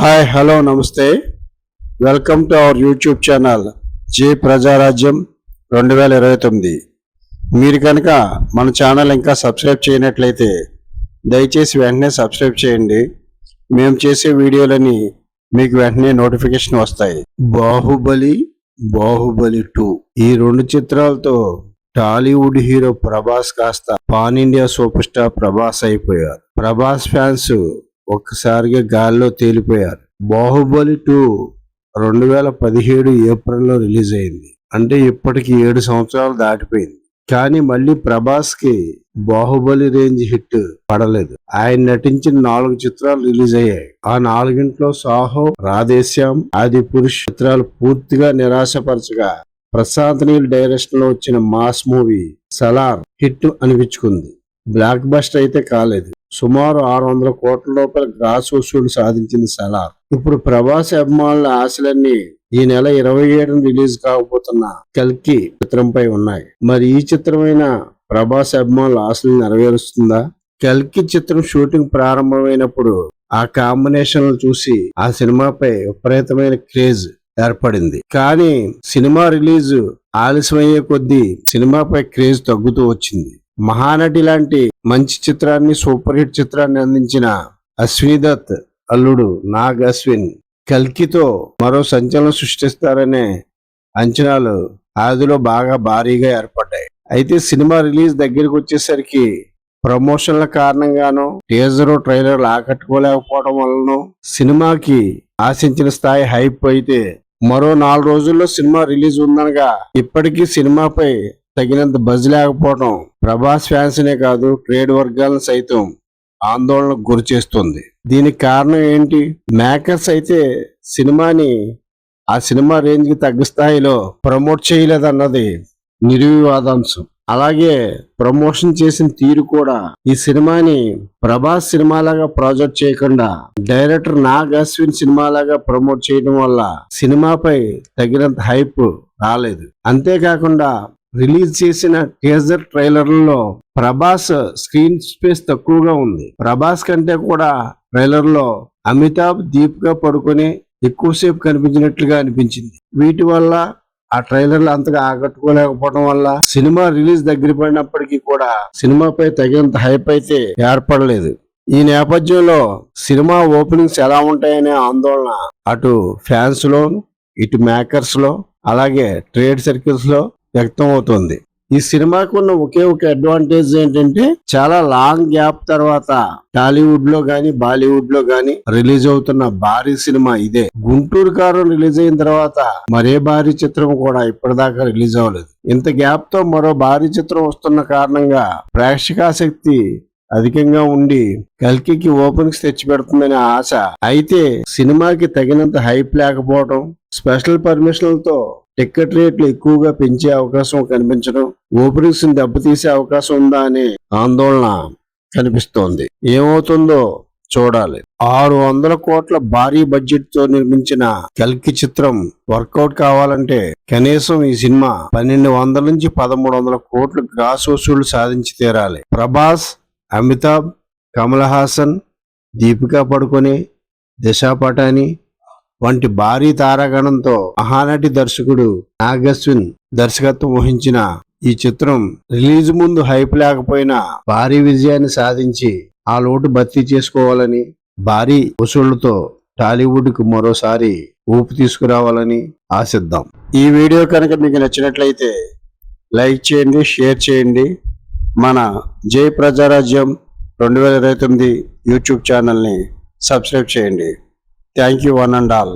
Hi hello నమస్తే. Welcome to our YouTube channel Jai Prajarajyam 2029. మీరు కనుక మన ఛానల్ ఇంకా సబ్స్క్రైబ్ చేయనట్లయితే దయచేసి వెంటనే సబ్స్క్రైబ్ చేయండి. మేము చేసే వీడియోలని మీకు వెంటనే నోటిఫికేషన్ వస్తాయి. బాహుబలి 2 ఈ రెండు చిత్రాలతో టాలీవుడ్ హీరో ప్రభాస్ కాస్త pan India super star Prabhas అయిపోయారు. ప్రభాస్ ఫ్యాన్స్ ఒక్కసారిగా గాల్లో తేలిపోయారు. బాహుబలి 2 2017 ఏప్రిల్లో రిలీజ్ అయింది. అంటే ఇప్పటికి 7 సంవత్సరాలు దాటిపోయింది. కానీ మళ్ళీ ప్రభాస్ కి బాహుబలి రేంజ్ హిట్ పడలేదు. ఆయన నటించిన 4 చిత్రాలు రిలీజ్ అయ్యాయి. ఆ 4 సాహో, రాధేశ్యామ్, ఆది పురుష్ చిత్రాలు పూర్తిగా నిరాశపరచగా ప్రశాంత్ నీల్ డైరెక్షన్ లో వచ్చిన మాస్ మూవీ సలార్ హిట్ అనిపించుకుంది. బ్లాక్ బస్టర్ అయితే కాలేదు. సుమారు 600 కోట్ల రూపాయల గ్రాస్ వసూలు సాధించింది సలార్. ఇప్పుడు ప్రభాస్ అభిమానుల ఆశలన్నీ ఈ నెల 27న రిలీజ్ కాబోతున్న కల్కి చిత్రంపై ఉన్నాయి. మరి ఈ చిత్రమైన ప్రభాస్ అభిమానుల ఆశలు నెరవేరుస్తుందా? కల్కి చిత్రం షూటింగ్ ప్రారంభమైనప్పుడు ఆ కాంబినేషన్ చూసి ఆ సినిమాపై విపరీతమైన క్రేజ్ ఏర్పడింది. కానీ సినిమా రిలీజ్ ఆలస్యమయ్యే కొద్దీ సినిమాపై క్రేజ్ తగ్గుతూ వచ్చింది. మహానటి లాంటి మంచి చిత్రాన్ని, సూపర్ హిట్ చిత్రాన్ని అందించిన అశ్విని దత్ అల్లుడు నాగ్ అశ్విన్ కల్కితో మరో సంచలనం సృష్టిస్తారనే అంచనాలు ఆదిలో బాగా భారీగా ఏర్పడ్డాయి. అయితే సినిమా రిలీజ్ దగ్గరికి వచ్చేసరికి ప్రమోషన్ల కారణంగానో టీజర్ ట్రైలర్లు ఆకట్టుకోలేకపోవడం వలన సినిమాకి ఆశించిన స్థాయి హైప్ అయితే మరో 4 రోజుల్లో సినిమా రిలీజ్ ఉందనగా ఇప్పటికీ సినిమాపై తగినంత బజ్ లేకపోవడం ప్రభాస్ ఫ్యాన్స్నే కాదు ట్రేడ్ వర్గాలను సైతం ఆందోళనకు గురి చేస్తుంది. దీనికి కారణం ఏంటి? మేకర్స్ అయితే ఆ సినిమా రేంజ్ కి తగ్గ స్థాయిలో ప్రమోట్ చేయలేదన్నది నిర్వివాదాంశం. అలాగే ప్రమోషన్ చేసిన తీరు కూడా ఈ సినిమాని ప్రభాస్ సినిమాలాగా ప్రాజెక్ట్ చేయకుండా డైరెక్టర్ నాగ్ అశ్విన్ సినిమాలాగా ప్రమోట్ చేయడం వల్ల సినిమాపై తగినంత హైప్ రాలేదు. అంతేకాకుండా రిలీజ్ చేసిన టీజర్ ట్రైలర్లలో ప్రభాస్ స్క్రీన్ స్పేస్ తక్కువగా ఉంది. ప్రభాస్ కంటే కూడా ట్రైలర్ లో అమితాబ్, దీపికా పడుకొని ఎక్కువసేపు కనిపించినట్లుగా అనిపించింది. వీటి వల్ల ఆ ట్రైలర్లు అంతగా ఆకట్టుకోలేకపోవడం వల్ల సినిమా రిలీజ్ దగ్గర పడినప్పటికీ కూడా సినిమాపై తగినంత హైప్ అయితే ఏర్పడలేదు. ఈ నేపథ్యంలో సినిమా ఓపెనింగ్స్ ఎలా ఉంటాయనే ఆందోళన అటు ఫ్యాన్స్ లో, ఇటు మేకర్స్ లో, అలాగే ట్రేడ్ సర్కిల్స్ లో వ్యక్తం అవుతుంది. ఈ సినిమాకు ఉన్న ఒకే ఒక అడ్వాంటేజ్ ఏంటంటే చాలా లాంగ్ గ్యాప్ తర్వాత టాలీవుడ్ లో గాని బాలీవుడ్ లో గాని రిలీజ్ అవుతున్న భారీ సినిమా ఇదే. గుంటూరు కారం రిలీజ్ అయిన తర్వాత మరే భారీ చిత్రం కూడా ఇప్పటిదాకా రిలీజ్ అవ్వలేదు. ఇంత గ్యాప్ తో మరో భారీ చిత్రం వస్తున్న కారణంగా ప్రేక్షకాసక్తి అధికంగా ఉండి కల్కికి ఓపెనింగ్స్ తెచ్చిపెడుతుందనే ఆశ. అయితే సినిమాకి తగినంత హైప్ లేకపోవడం, స్పెషల్ పర్మిషన్లతో టికెట్ రేట్లు ఎక్కువగా పెంచే అవకాశం కనిపించడం, ఓపెనింగ్స్ దెబ్బతీసే అవకాశం ఉందా అనే ఆందోళన కనిపిస్తోంది. ఏమవుతుందో చూడాలి. 600 కోట్ల భారీ బడ్జెట్ తో నిర్మించిన కల్కి చిత్రం వర్కౌట్ కావాలంటే కనీసం ఈ సినిమా 1200 నుంచి 1300 కోట్ల గ్రాస్ వసూళ్లు సాధించి తీరాలి. ప్రభాస్, అమితాబ్, కమల్ హాసన్, దీపికా పడుకొని, దిశా పటాని వంటి భారీ తారాగణంతో మహానటి దర్శకుడు నాగ్ అశ్విన్ దర్శకత్వం వహించిన ఈ చిత్రం రిలీజ్ ముందు హైప్ లేకపోయినా భారీ విజయాన్ని సాధించి ఆ లోటు భర్తీ చేసుకోవాలని, భారీ వసూళ్లతో టాలీవుడ్ కు మరోసారి ఊపు తీసుకురావాలని ఆశిద్దాం. ఈ వీడియో కనుక మీకు నచ్చినట్లయితే లైక్ చేయండి, షేర్ చేయండి. మన జై ప్రజారాజ్యం 2029 యూట్యూబ్ ఛానల్ని సబ్స్క్రైబ్ చేయండి. Thank you one and all.